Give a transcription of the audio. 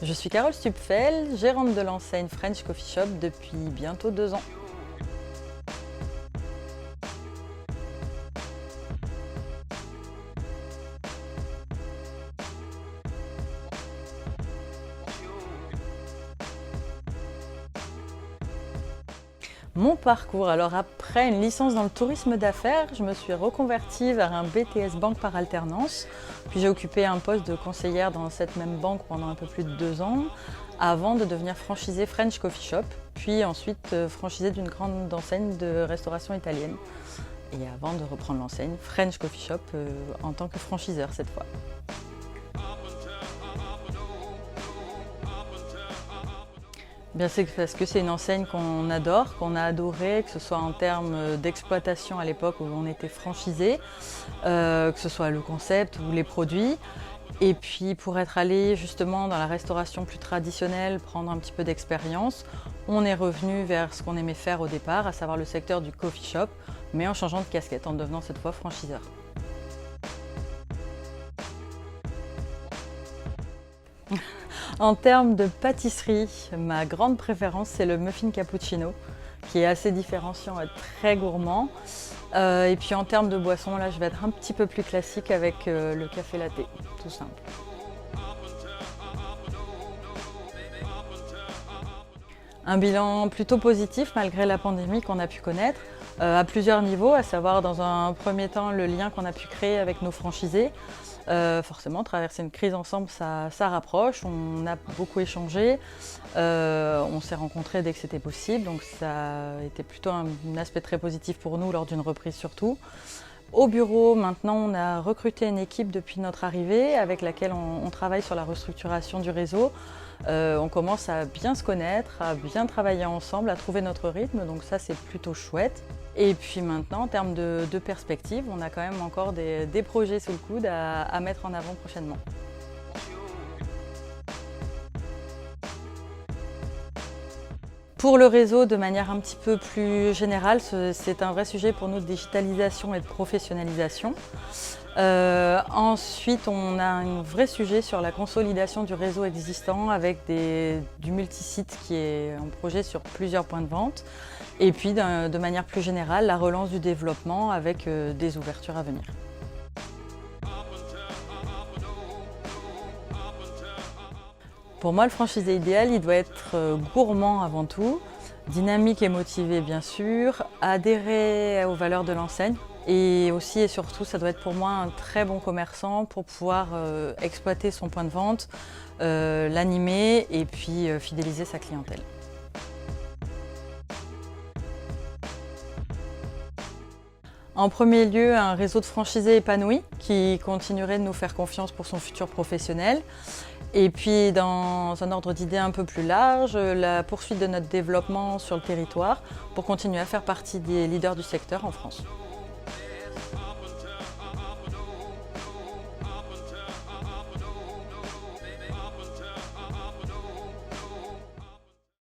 Je suis Carole Stupfel, gérante de l'enseigne French Coffee Shop depuis bientôt 2 ans. Mon parcours, alors après une licence dans le tourisme d'affaires, je me suis reconvertie vers un BTS banque par alternance. Puis j'ai occupé un poste de conseillère dans cette même banque pendant un peu plus de 2 ans, avant de devenir franchisée French Coffee Shop, puis ensuite franchisée d'une grande enseigne de restauration italienne. Et avant de reprendre l'enseigne French Coffee Shop en tant que franchiseur cette fois. Bien, c'est parce que c'est une enseigne qu'on adore, qu'on a adorée, que ce soit en termes d'exploitation à l'époque où on était franchisé, que ce soit le concept ou les produits. Et puis pour être allé justement dans la restauration plus traditionnelle, prendre un petit peu d'expérience, on est revenu vers ce qu'on aimait faire au départ, à savoir le secteur du coffee shop, mais en changeant de casquette, en devenant cette fois franchiseur. En termes de pâtisserie, ma grande préférence, c'est le muffin cappuccino, qui est assez différenciant et très gourmand. Et puis en termes de boisson, là, je vais être un petit peu plus classique avec le café latte, tout simple. Un bilan plutôt positif malgré la pandémie qu'on a pu connaître, à plusieurs niveaux, à savoir dans un premier temps le lien qu'on a pu créer avec nos franchisés. Forcément, traverser une crise ensemble, ça rapproche, on a beaucoup échangé, on s'est rencontrés dès que c'était possible, donc ça a été plutôt un aspect très positif pour nous lors d'une reprise surtout. Au bureau, maintenant, on a recruté une équipe depuis notre arrivée avec laquelle on travaille sur la restructuration du réseau. On commence à bien se connaître, à bien travailler ensemble, à trouver notre rythme, donc ça c'est plutôt chouette. Et puis maintenant, en termes de perspective, on a quand même encore des projets sous le coude à mettre en avant prochainement. Pour le réseau, de manière un petit peu plus générale, c'est un vrai sujet pour nous de digitalisation et de professionnalisation. Ensuite, on a un vrai sujet sur la consolidation du réseau existant avec du multisite qui est en projet sur plusieurs points de vente. Et puis, de manière plus générale, la relance du développement avec des ouvertures à venir. Pour moi, le franchisé idéal, il doit être gourmand avant tout, dynamique et motivé bien sûr, adhérer aux valeurs de l'enseigne et aussi et surtout, ça doit être pour moi un très bon commerçant pour pouvoir exploiter son point de vente, l'animer et puis fidéliser sa clientèle. En premier lieu, un réseau de franchisés épanoui qui continuerait de nous faire confiance pour son futur professionnel. Et puis, dans un ordre d'idées un peu plus large, la poursuite de notre développement sur le territoire pour continuer à faire partie des leaders du secteur en France.